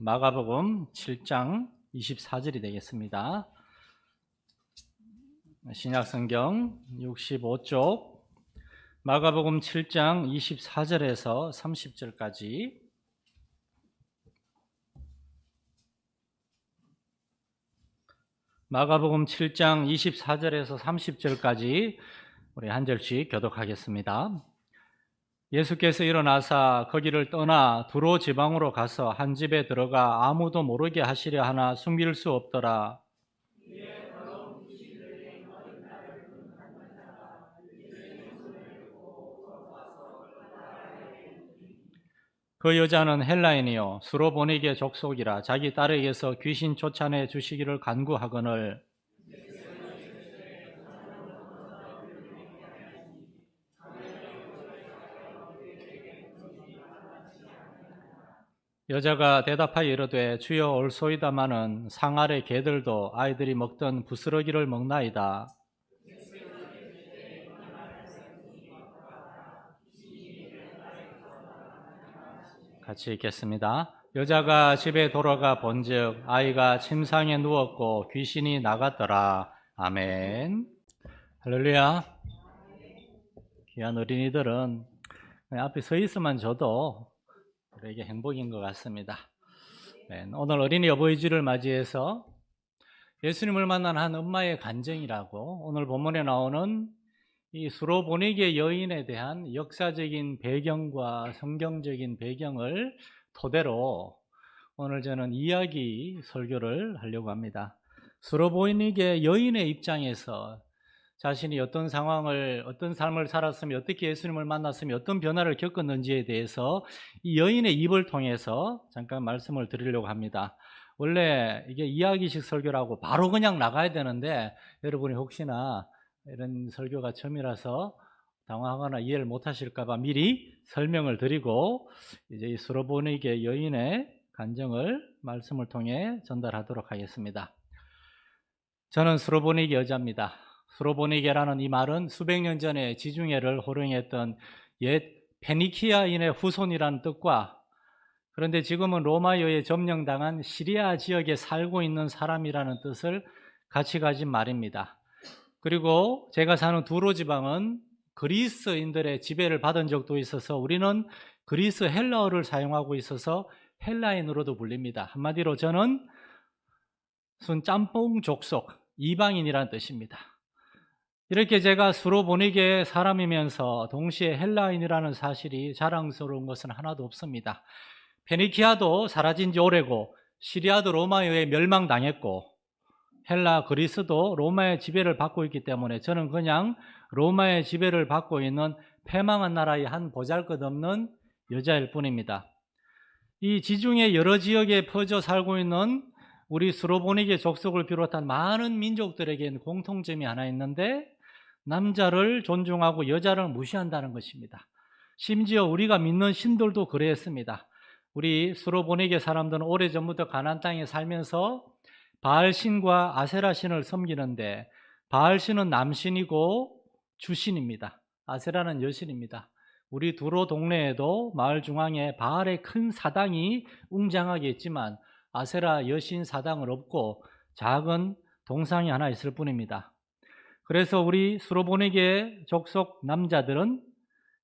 마가복음 7장 24절이 되겠습니다. 신약성경 65쪽 마가복음 7장 24절에서 30절까지 마가복음 7장 24절에서 30절까지 우리 한 절씩 교독하겠습니다. 예수께서 일어나사 거기를 떠나 두로 지방으로 가서 한 집에 들어가 아무도 모르게 하시려 하나 숨길 수 없더라. 그 여자는 헬라인이요 수로보니게 족속이라 자기 딸에게서 귀신 쫓아내 주시기를 간구하거늘 여자가 대답하여 이르되 주여 올소이다마는 상 아래 개들도 아이들이 먹던 부스러기를 먹나이다. 같이 읽겠습니다. 여자가 집에 돌아가 본즉 아이가 침상에 누웠고 귀신이 나갔더라. 아멘. 할렐루야. 귀한 어린이들은 앞에 서 있으면 저도 우리에게 행복인 것 같습니다. 오늘 어린이 어버이주를 맞이해서 예수님을 만난 한 엄마의 간증이라고 오늘 본문에 나오는 이 수로보니게 여인에 대한 역사적인 배경과 성경적인 배경을 토대로 오늘 저는 이야기 설교를 하려고 합니다. 수로보니게 여인의 입장에서 자신이 어떤 상황을, 어떤 삶을 살았으며 어떻게 예수님을 만났으며 어떤 변화를 겪었는지에 대해서 이 여인의 입을 통해서 잠깐 말씀을 드리려고 합니다. 원래 이게 이야기식 설교라고 바로 그냥 나가야 되는데 여러분이 혹시나 이런 설교가 처음이라서 당황하거나 이해를 못하실까 봐 미리 설명을 드리고 이제 이 수로보니게 여인의 간증을 말씀을 통해 전달하도록 하겠습니다. 저는 수로보니게 여자입니다. 수로보니게라는 이 말은 수백 년 전에 지중해를 호령했던 옛 페니키아인의 후손이라는 뜻과 그런데 지금은 로마여에 점령당한 시리아 지역에 살고 있는 사람이라는 뜻을 같이 가진 말입니다. 그리고 제가 사는 두로 지방은 그리스인들의 지배를 받은 적도 있어서 우리는 그리스 헬라어를 사용하고 있어서 헬라인으로도 불립니다. 한마디로 저는 순 짬뽕 족속, 이방인이라는 뜻입니다. 이렇게 제가 수로보니게 사람이면서 동시에 헬라인이라는 사실이 자랑스러운 것은 하나도 없습니다. 페니키아도 사라진 지 오래고 시리아도 로마여에 멸망당했고 헬라 그리스도 로마의 지배를 받고 있기 때문에 저는 그냥 로마의 지배를 받고 있는 패망한 나라의 한 보잘것없는 여자일 뿐입니다. 이 지중해 여러 지역에 퍼져 살고 있는 우리 수로보니게 족속을 비롯한 많은 민족들에게는 공통점이 하나 있는데 남자를 존중하고 여자를 무시한다는 것입니다. 심지어 우리가 믿는 신들도 그랬습니다. 우리 수로보니게 사람들은 오래전부터 가나안 땅에 살면서 바알신과 아세라신을 섬기는데 바알신은 남신이고 주신입니다. 아세라는 여신입니다. 우리 두로 동네에도 마을 중앙에 바알의 큰 사당이 웅장하게 있지만 아세라 여신 사당은 없고 작은 동상이 하나 있을 뿐입니다. 그래서 우리 수로보니게 족속 남자들은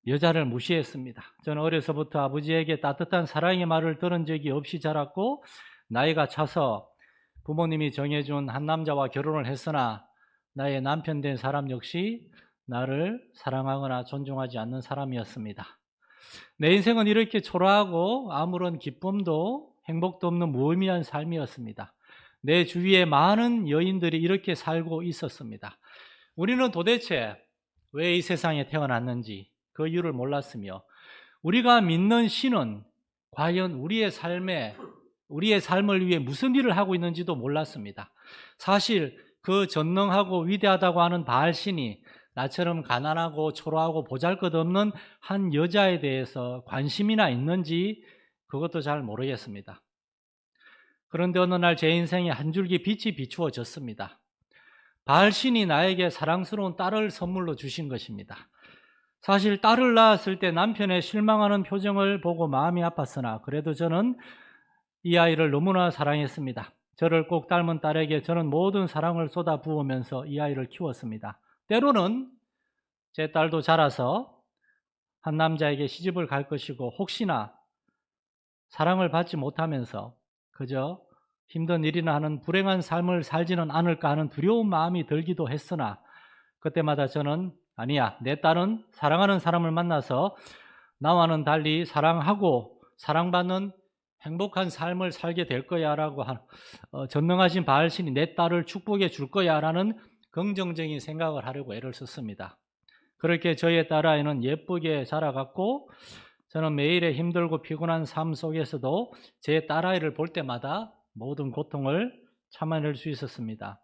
여자를 무시했습니다. 저는 어려서부터 아버지에게 따뜻한 사랑의 말을 들은 적이 없이 자랐고 나이가 차서 부모님이 정해준 한 남자와 결혼을 했으나 나의 남편 된 사람 역시 나를 사랑하거나 존중하지 않는 사람이었습니다. 내 인생은 이렇게 초라하고 아무런 기쁨도 행복도 없는 무의미한 삶이었습니다. 내 주위에 많은 여인들이 이렇게 살고 있었습니다. 우리는 도대체 왜 이 세상에 태어났는지 그 이유를 몰랐으며 우리가 믿는 신은 과연 우리의 삶을 위해 무슨 일을 하고 있는지도 몰랐습니다. 사실 그 전능하고 위대하다고 하는 바알신이 나처럼 가난하고 초라하고 보잘것없는 한 여자에 대해서 관심이나 있는지 그것도 잘 모르겠습니다. 그런데 어느 날 제 인생에 한 줄기 빛이 비추어졌습니다. 바알신이 나에게 사랑스러운 딸을 선물로 주신 것입니다. 사실 딸을 낳았을 때 남편의 실망하는 표정을 보고 마음이 아팠으나 그래도 저는 이 아이를 너무나 사랑했습니다. 저를 꼭 닮은 딸에게 저는 모든 사랑을 쏟아 부으면서 이 아이를 키웠습니다. 때로는 제 딸도 자라서 한 남자에게 시집을 갈 것이고 혹시나 사랑을 받지 못하면서 그저 힘든 일이나 하는 불행한 삶을 살지는 않을까 하는 두려운 마음이 들기도 했으나 그때마다 저는 아니야, 내 딸은 사랑하는 사람을 만나서 나와는 달리 사랑하고 사랑받는 행복한 삶을 살게 될 거야 라고 전능하신 바알신이 내 딸을 축복해 줄 거야 라는 긍정적인 생각을 하려고 애를 썼습니다. 그렇게 저의 딸아이는 예쁘게 자라갔고 저는 매일의 힘들고 피곤한 삶 속에서도 제 딸아이를 볼 때마다 모든 고통을 참아낼 수 있었습니다.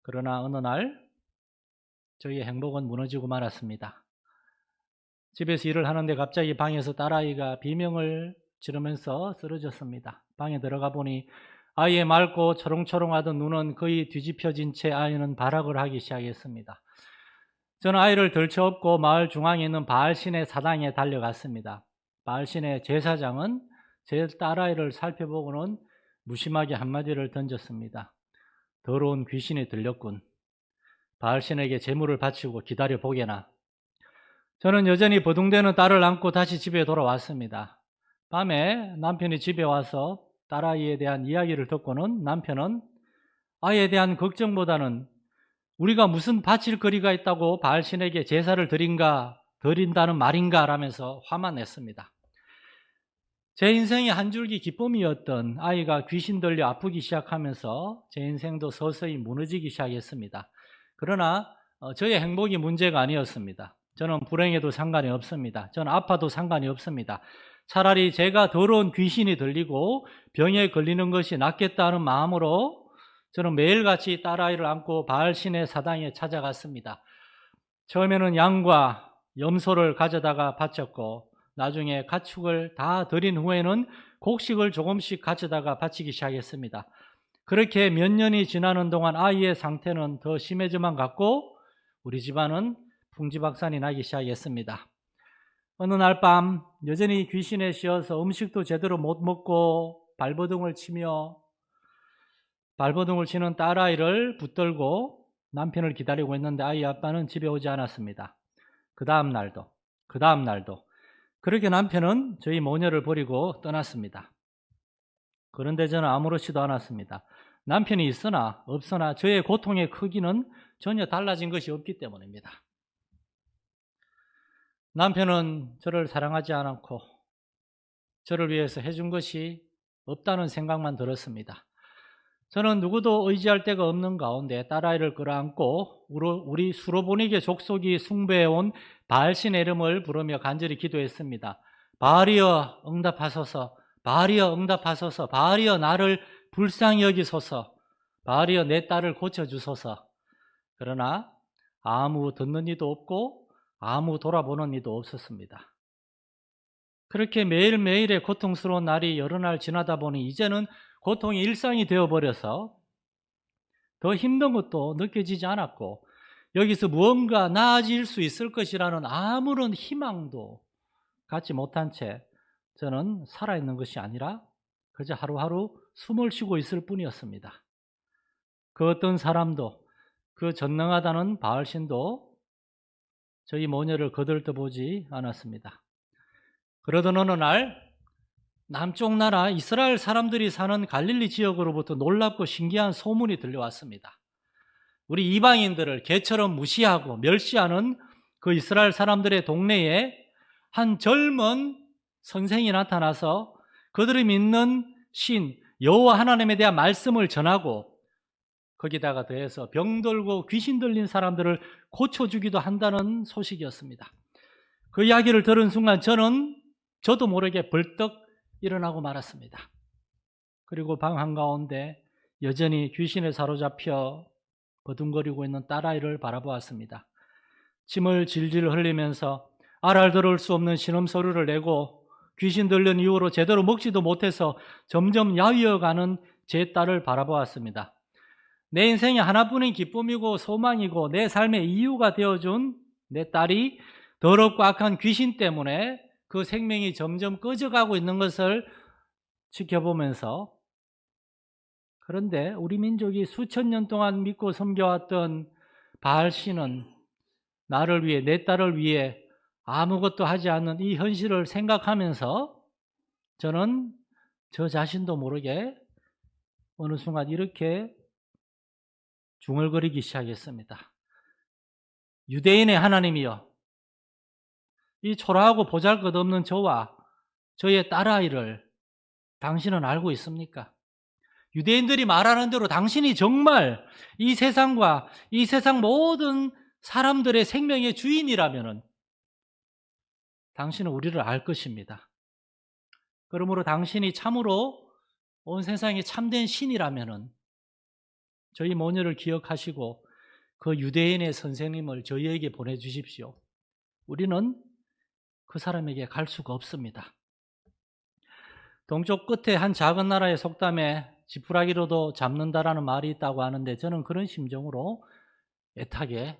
그러나 어느 날 저희의 행복은 무너지고 말았습니다. 집에서 일을 하는데 갑자기 방에서 딸아이가 비명을 지르면서 쓰러졌습니다. 방에 들어가 보니 아이의 맑고 초롱초롱하던 눈은 거의 뒤집혀진 채 아이는 발악을 하기 시작했습니다. 저는 아이를 들쳐업고 마을 중앙에 있는 바알신의 사당에 달려갔습니다. 바알신의 제사장은 제 딸아이를 살펴보고는 무심하게 한마디를 던졌습니다. 더러운 귀신이 들렸군. 바알신에게 제물을 바치고 기다려 보게나. 저는 여전히 버둥대는 딸을 안고 다시 집에 돌아왔습니다. 밤에 남편이 집에 와서 딸아이에 대한 이야기를 듣고는 남편은 아이에 대한 걱정보다는 우리가 무슨 바칠 거리가 있다고 바알신에게 제사를 드린다는 말인가 라면서 화만 냈습니다. 제 인생의 한 줄기 기쁨이었던 아이가 귀신 들려 아프기 시작하면서 제 인생도 서서히 무너지기 시작했습니다. 그러나 저의 행복이 문제가 아니었습니다. 저는 불행해도 상관이 없습니다. 저는 아파도 상관이 없습니다. 차라리 제가 더러운 귀신이 들리고 병에 걸리는 것이 낫겠다는 마음으로 저는 매일같이 딸아이를 안고 바알신의 사당에 찾아갔습니다. 처음에는 양과 염소를 가져다가 바쳤고 나중에 가축을 다 드린 후에는 곡식을 조금씩 가져다가 바치기 시작했습니다. 그렇게 몇 년이 지나는 동안 아이의 상태는 더 심해져만 갔고 우리 집안은 풍지박산이 나기 시작했습니다. 어느 날 밤 여전히 귀신에 씌어서 음식도 제대로 못 먹고 발버둥을 치는 딸아이를 붙들고 남편을 기다리고 있는데 아이 아빠는 집에 오지 않았습니다. 그 다음 날도 그렇게 남편은 저희 모녀를 버리고 떠났습니다. 그런데 저는 아무렇지도 않았습니다. 남편이 있으나 없으나 저의 고통의 크기는 전혀 달라진 것이 없기 때문입니다. 남편은 저를 사랑하지 않고 저를 위해서 해준 것이 없다는 생각만 들었습니다. 저는 누구도 의지할 데가 없는 가운데 딸아이를 끌어안고 우리 수로보니게 족속이 숭배해온 바알신의 이름을 부르며 간절히 기도했습니다. 바알이여 응답하소서, 바알이여 응답하소서, 바알이여 나를 불쌍히 여기소서, 바알이여 내 딸을 고쳐주소서. 그러나 아무 듣는 이도 없고 아무 돌아보는 이도 없었습니다. 그렇게 매일매일의 고통스러운 날이 여러 날 지나다 보니 이제는 고통이 일상이 되어버려서 더 힘든 것도 느껴지지 않았고 여기서 무언가 나아질 수 있을 것이라는 아무런 희망도 갖지 못한 채 저는 살아있는 것이 아니라 그저 하루하루 숨을 쉬고 있을 뿐이었습니다. 그 어떤 사람도 그 전능하다는 바알신도 저희 모녀를 거들떠보지 않았습니다. 그러던 어느 날 남쪽 나라 이스라엘 사람들이 사는 갈릴리 지역으로부터 놀랍고 신기한 소문이 들려왔습니다. 우리 이방인들을 개처럼 무시하고 멸시하는 그 이스라엘 사람들의 동네에 한 젊은 선생이 나타나서 그들이 믿는 신 여호와 하나님에 대한 말씀을 전하고 거기다가 더해서 병들고 귀신 들린 사람들을 고쳐주기도 한다는 소식이었습니다. 그 이야기를 들은 순간 저도 모르게 벌떡 일어나고 말았습니다. 그리고 방 한가운데 여전히 귀신에 사로잡혀 버둥거리고 있는 딸아이를 바라보았습니다. 침을 질질 흘리면서 알아들을 수 없는 신음소리를 내고 귀신 들린 이후로 제대로 먹지도 못해서 점점 야위어가는 제 딸을 바라보았습니다. 내 인생의 하나뿐인 기쁨이고 소망이고 내 삶의 이유가 되어준 내 딸이 더럽고 악한 귀신 때문에 그 생명이 점점 꺼져가고 있는 것을 지켜보면서, 그런데 우리 민족이 수천 년 동안 믿고 섬겨왔던 바알신은 나를 위해, 내 딸을 위해 아무것도 하지 않는 이 현실을 생각하면서 저는 저 자신도 모르게 어느 순간 이렇게 중얼거리기 시작했습니다. 유대인의 하나님이여, 이 초라하고 보잘것없는 저와 저의 딸아이를 당신은 알고 있습니까? 유대인들이 말하는 대로 당신이 정말 이 세상과 이 세상 모든 사람들의 생명의 주인이라면 당신은 우리를 알 것입니다. 그러므로 당신이 참으로 온 세상에 참된 신이라면 저희 모녀를 기억하시고 그 유대인의 선생님을 저희에게 보내주십시오. 우리는 그 사람에게 갈 수가 없습니다. 동쪽 끝에 한 작은 나라의 속담에 지푸라기로도 잡는다라는 말이 있다고 하는데 저는 그런 심정으로 애타게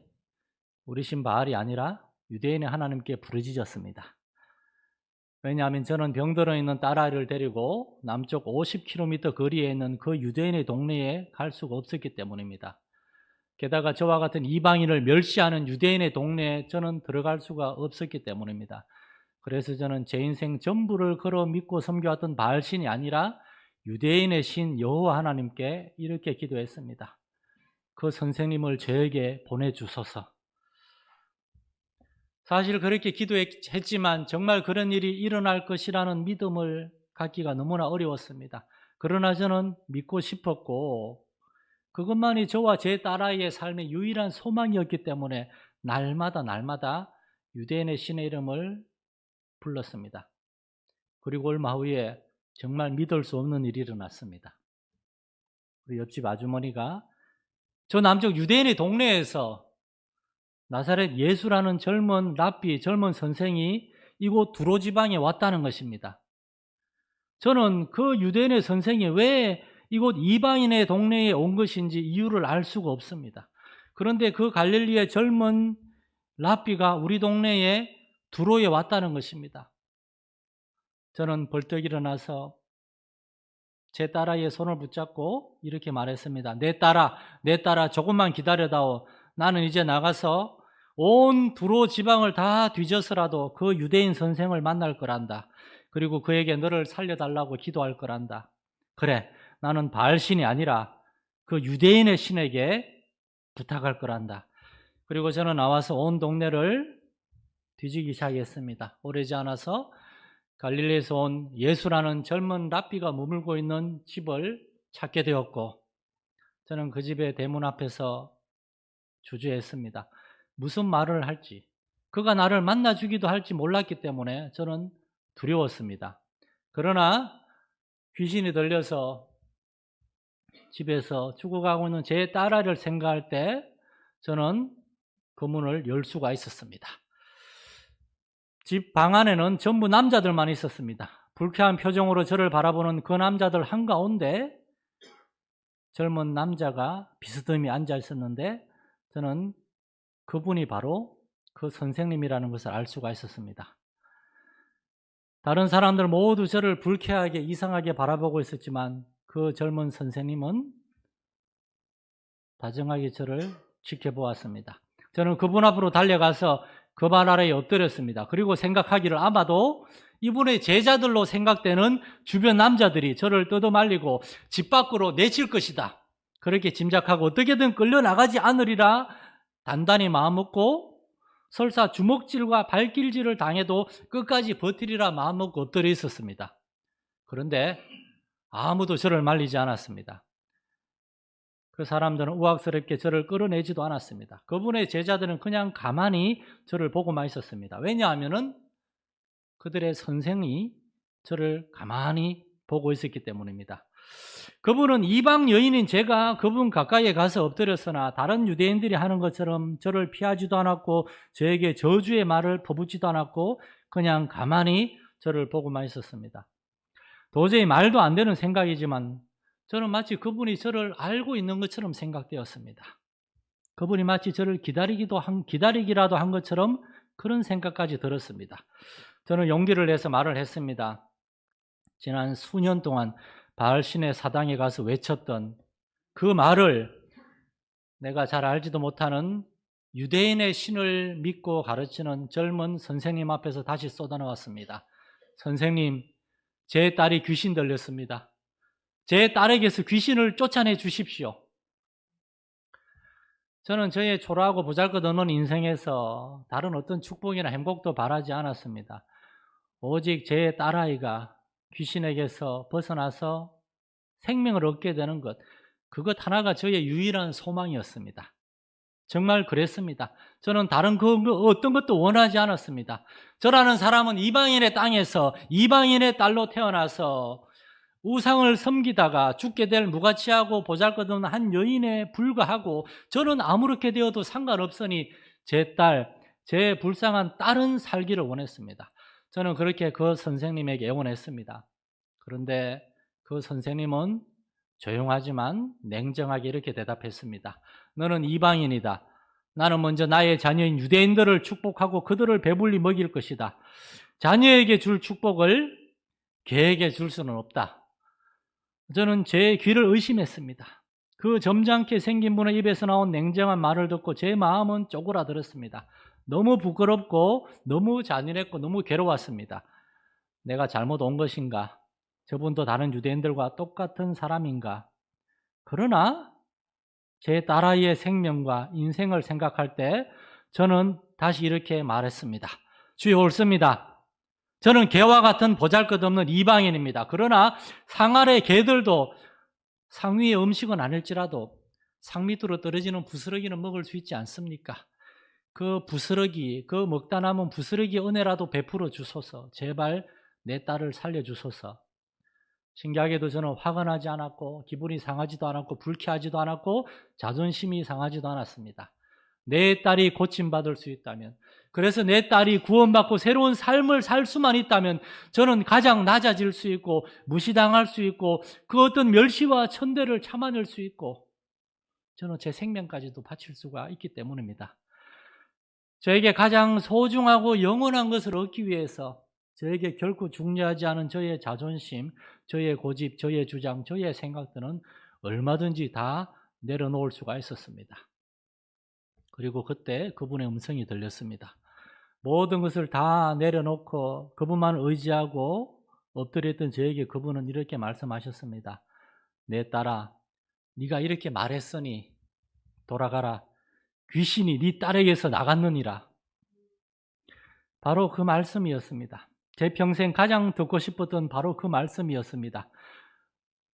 우리 신 바알이 아니라 유대인의 하나님께 부르짖었습니다. 왜냐하면 저는 병들어 있는 딸아이를 데리고 남쪽 50km 거리에 있는 그 유대인의 동네에 갈 수가 없었기 때문입니다. 게다가 저와 같은 이방인을 멸시하는 유대인의 동네에 저는 들어갈 수가 없었기 때문입니다. 그래서 저는 제 인생 전부를 걸어 믿고 섬겨왔던 바알신이 아니라 유대인의 신 여호와 하나님께 이렇게 기도했습니다. 그 선생님을 저에게 보내주소서. 사실 그렇게 기도했지만 정말 그런 일이 일어날 것이라는 믿음을 갖기가 너무나 어려웠습니다. 그러나 저는 믿고 싶었고 그것만이 저와 제 딸아이의 삶의 유일한 소망이었기 때문에 날마다 유대인의 신의 이름을 불렀습니다. 그리고 얼마 후에 정말 믿을 수 없는 일이 일어났습니다. 우리 옆집 아주머니가 저 남쪽 유대인의 동네에서 나사렛 예수라는 젊은 랍비, 젊은 선생이 이곳 두로 지방에 왔다는 것입니다. 저는 그 유대인의 선생이 왜 이곳 이방인의 동네에 온 것인지 이유를 알 수가 없습니다. 그런데 그 갈릴리의 젊은 랍비가 우리 동네에 두로에 왔다는 것입니다. 저는 벌떡 일어나서 제 딸아이의 손을 붙잡고 이렇게 말했습니다. 내 딸아 조금만 기다려다오. 나는 이제 나가서 온 두로 지방을 다 뒤져서라도 그 유대인 선생을 만날 거란다. 그리고 그에게 너를 살려달라고 기도할 거란다. 그래, 나는 바알신이 아니라 그 유대인의 신에게 부탁할 거란다. 그리고 저는 나와서 온 동네를 뒤지기 시작했습니다. 오래지 않아서 갈릴리에서 온 예수라는 젊은 랍비가 머물고 있는 집을 찾게 되었고 저는 그 집의 대문 앞에서 주저했습니다. 무슨 말을 할지, 그가 나를 만나주기도 할지 몰랐기 때문에 저는 두려웠습니다. 그러나 귀신이 들려서 집에서 죽어가고 있는 제 딸아이를 생각할 때 저는 그 문을 열 수가 있었습니다. 집 방 안에는 전부 남자들만 있었습니다. 불쾌한 표정으로 저를 바라보는 그 남자들 한가운데 젊은 남자가 비스듬히 앉아 있었는데 저는 그분이 바로 그 선생님이라는 것을 알 수가 있었습니다. 다른 사람들 모두 저를 불쾌하게 이상하게 바라보고 있었지만 그 젊은 선생님은 다정하게 저를 지켜보았습니다. 저는 그분 앞으로 달려가서 그 발 아래에 엎드렸습니다. 그리고 생각하기를 아마도 이분의 제자들로 생각되는 주변 남자들이 저를 뜯어말리고 집 밖으로 내칠 것이다. 그렇게 짐작하고 어떻게든 끌려나가지 않으리라 단단히 마음먹고 설사 주먹질과 발길질을 당해도 끝까지 버티리라 마음먹고 엎드려 있었습니다. 그런데 아무도 저를 말리지 않았습니다. 그 사람들은 우악스럽게 저를 끌어내지도 않았습니다. 그분의 제자들은 그냥 가만히 저를 보고만 있었습니다. 왜냐하면 그들의 선생이 저를 가만히 보고 있었기 때문입니다. 그분은 이방 여인인 제가 그분 가까이에 가서 엎드렸으나 다른 유대인들이 하는 것처럼 저를 피하지도 않았고 저에게 저주의 말을 퍼붓지도 않았고 그냥 가만히 저를 보고만 있었습니다. 도저히 말도 안 되는 생각이지만 저는 마치 그분이 저를 알고 있는 것처럼 생각되었습니다. 그분이 마치 저를 기다리기라도 한 것처럼 그런 생각까지 들었습니다. 저는 용기를 내서 말을 했습니다. 지난 수년 동안 바알신의 사당에 가서 외쳤던 그 말을 내가 잘 알지도 못하는 유대인의 신을 믿고 가르치는 젊은 선생님 앞에서 다시 쏟아놓았습니다. 선생님, 제 딸이 귀신 들렸습니다. 제 딸에게서 귀신을 쫓아내 주십시오. 저는 저의 초라하고 보잘것없는 인생에서 다른 어떤 축복이나 행복도 바라지 않았습니다. 오직 제 딸아이가 귀신에게서 벗어나서 생명을 얻게 되는 것, 그것 하나가 저의 유일한 소망이었습니다. 정말 그랬습니다. 저는 다른 어떤 것도 원하지 않았습니다. 저라는 사람은 이방인의 땅에서 이방인의 딸로 태어나서 우상을 섬기다가 죽게 될 무가치하고 보잘것없는 한 여인에 불과하고 저는 아무렇게 되어도 상관없으니 제 딸, 제 불쌍한 딸은 살기를 원했습니다. 저는 그렇게 그 선생님에게 애원했습니다. 그런데 그 선생님은 조용하지만 냉정하게 이렇게 대답했습니다. 너는 이방인이다. 나는 먼저 나의 자녀인 유대인들을 축복하고 그들을 배불리 먹일 것이다. 자녀에게 줄 축복을 개에게 줄 수는 없다. 저는 제 귀를 의심했습니다. 그 점잖게 생긴 분의 입에서 나온 냉정한 말을 듣고 제 마음은 쪼그라들었습니다. 너무 부끄럽고 너무 잔인했고 너무 괴로웠습니다. 내가 잘못 온 것인가? 저분도 다른 유대인들과 똑같은 사람인가? 그러나 제 딸아이의 생명과 인생을 생각할 때 저는 다시 이렇게 말했습니다. 주여 옳습니다. 저는 개와 같은 보잘것없는 이방인입니다. 그러나 상 아래 개들도 상 위의 음식은 아닐지라도 상 밑으로 떨어지는 부스러기는 먹을 수 있지 않습니까? 그 부스러기, 그 먹다 남은 부스러기 은혜라도 베풀어 주소서. 제발 내 딸을 살려주소서. 신기하게도 저는 화가 나지 않았고 기분이 상하지도 않았고 불쾌하지도 않았고 자존심이 상하지도 않았습니다. 내 딸이 고침받을 수 있다면, 그래서 내 딸이 구원받고 새로운 삶을 살 수만 있다면 저는 가장 낮아질 수 있고 무시당할 수 있고 그 어떤 멸시와 천대를 참아낼 수 있고 저는 제 생명까지도 바칠 수가 있기 때문입니다. 저에게 가장 소중하고 영원한 것을 얻기 위해서 저에게 결코 중요하지 않은 저의 자존심, 저의 고집, 저의 주장, 저의 생각들은 얼마든지 다 내려놓을 수가 있었습니다. 그리고 그때 그분의 음성이 들렸습니다. 모든 것을 다 내려놓고 그분만 의지하고 엎드렸던 저에게 그분은 이렇게 말씀하셨습니다. 내 딸아, 네가 이렇게 말했으니 돌아가라. 귀신이 네 딸에게서 나갔느니라. 바로 그 말씀이었습니다. 제 평생 가장 듣고 싶었던 바로 그 말씀이었습니다.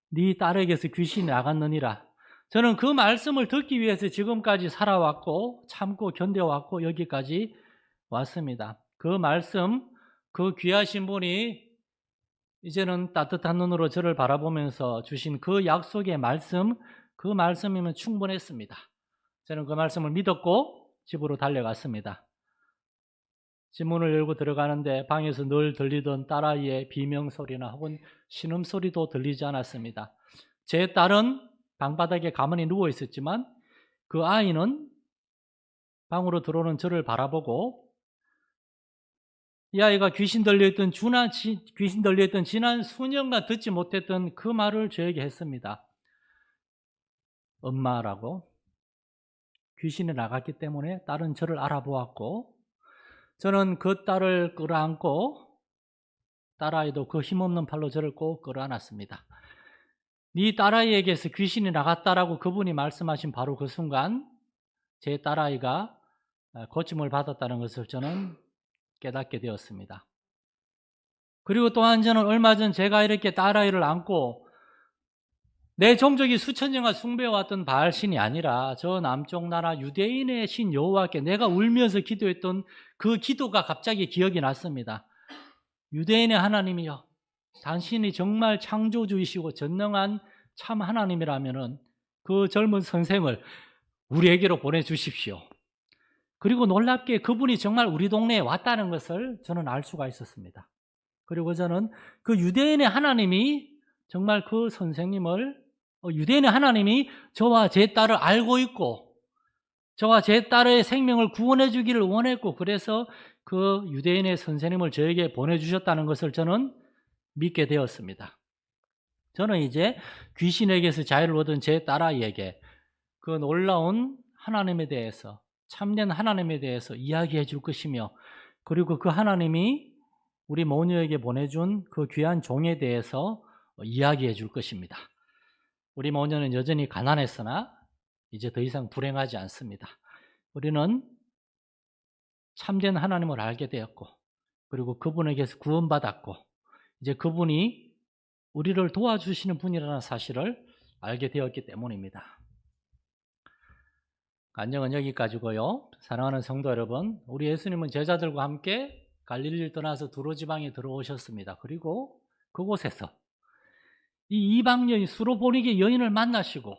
네 딸에게서 귀신이 나갔느니라. 저는 그 말씀을 듣기 위해서 지금까지 살아왔고 참고 견뎌왔고 여기까지 왔습니다. 그 말씀, 그 귀하신 분이 이제는 따뜻한 눈으로 저를 바라보면서 주신 그 약속의 말씀, 그 말씀이면 충분했습니다. 저는 그 말씀을 믿었고 집으로 달려갔습니다. 집문을 열고 들어가는데 방에서 늘 들리던 딸아이의 비명소리나 혹은 신음소리도 들리지 않았습니다. 제 딸은 방바닥에 가만히 누워 있었지만 그 아이는 방으로 들어오는 저를 바라보고 이 아이가 귀신 들려있던 지난 수년간 듣지 못했던 그 말을 저에게 했습니다. 엄마라고. 귀신이 나갔기 때문에 딸은 저를 알아보았고 저는 그 딸을 끌어안고 딸아이도 그 힘없는 팔로 저를 꼭 끌어안았습니다. 네 딸아이에게서 귀신이 나갔다라고 그분이 말씀하신 바로 그 순간 제 딸아이가 고침을 받았다는 것을 저는 깨닫게 되었습니다. 그리고 또한 저는 얼마 전 제가 이렇게 딸아이를 안고 내 종족이 수천 년간 숭배해왔던 바알신이 아니라 저 남쪽 나라 유대인의 신 여호와께 내가 울면서 기도했던 그 기도가 갑자기 기억이 났습니다. 유대인의 하나님이여, 당신이 정말 창조주이시고 전능한 참 하나님이라면 그 젊은 선생을 우리에게로 보내주십시오. 그리고 놀랍게 그분이 정말 우리 동네에 왔다는 것을 저는 알 수가 있었습니다. 그리고 저는 그 유대인의 하나님이 정말 그 선생님을 유대인의 하나님이 저와 제 딸을 알고 있고 저와 제 딸의 생명을 구원해 주기를 원했고 그래서 그 유대인의 선생님을 저에게 보내주셨다는 것을 저는 믿게 되었습니다. 저는 이제 귀신에게서 자유를 얻은 제 딸아이에게 그 놀라운 하나님에 대해서, 참된 하나님에 대해서 이야기해 줄 것이며, 그리고 그 하나님이 우리 모녀에게 보내준 그 귀한 종에 대해서 이야기해 줄 것입니다. 우리 모녀는 여전히 가난했으나 이제 더 이상 불행하지 않습니다. 우리는 참된 하나님을 알게 되었고, 그리고 그분에게서 구원받았고, 이제 그분이 우리를 도와주시는 분이라는 사실을 알게 되었기 때문입니다. 간증은 여기까지고요. 사랑하는 성도 여러분, 우리 예수님은 제자들과 함께 갈릴리를 떠나서 두로 지방에 들어오셨습니다. 그리고 그곳에서 이 이방 여인, 수로보니게 여인을 만나시고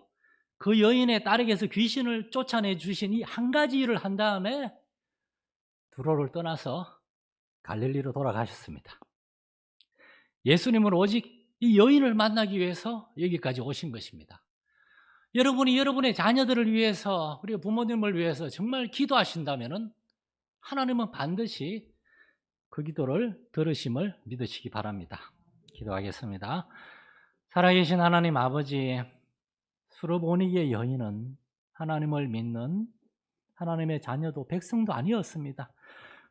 그 여인의 딸에게서 귀신을 쫓아내 주신 이 한 가지 일을 한 다음에 두로를 떠나서 갈릴리로 돌아가셨습니다. 예수님은 오직 이 여인을 만나기 위해서 여기까지 오신 것입니다. 여러분이 여러분의 자녀들을 위해서, 그리고 부모님을 위해서 정말 기도하신다면 하나님은 반드시 그 기도를 들으심을 믿으시기 바랍니다. 기도하겠습니다. 살아계신 하나님 아버지, 수로보니게 여인은 하나님을 믿는 하나님의 자녀도 백성도 아니었습니다.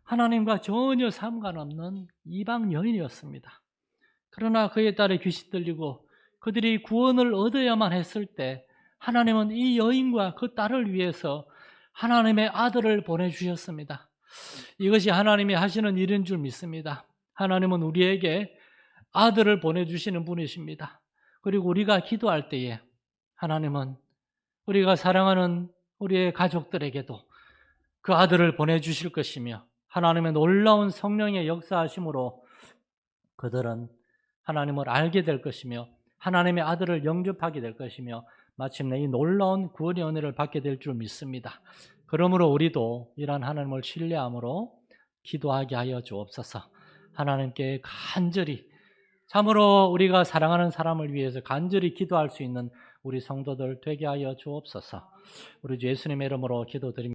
하나님과 전혀 상관없는 이방 여인이었습니다. 그러나 그의 딸에 귀신 들리고 그들이 구원을 얻어야만 했을 때 하나님은 이 여인과 그 딸을 위해서 하나님의 아들을 보내주셨습니다. 이것이 하나님이 하시는 일인 줄 믿습니다. 하나님은 우리에게 아들을 보내주시는 분이십니다. 그리고 우리가 기도할 때에 하나님은 우리가 사랑하는 우리의 가족들에게도 그 아들을 보내주실 것이며, 하나님의 놀라운 성령의 역사하심으로 그들은 하나님을 알게 될 것이며 하나님의 아들을 영접하게 될 것이며 마침내 이 놀라운 구원의 은혜를 받게 될 줄 믿습니다. 그러므로 우리도 이러한 하나님을 신뢰함으로 기도하게 하여 주옵소서. 하나님께 간절히, 참으로 우리가 사랑하는 사람을 위해서 간절히 기도할 수 있는 우리 성도들 되게 하여 주옵소서. 우리 주 예수님의 이름으로 기도드립니다.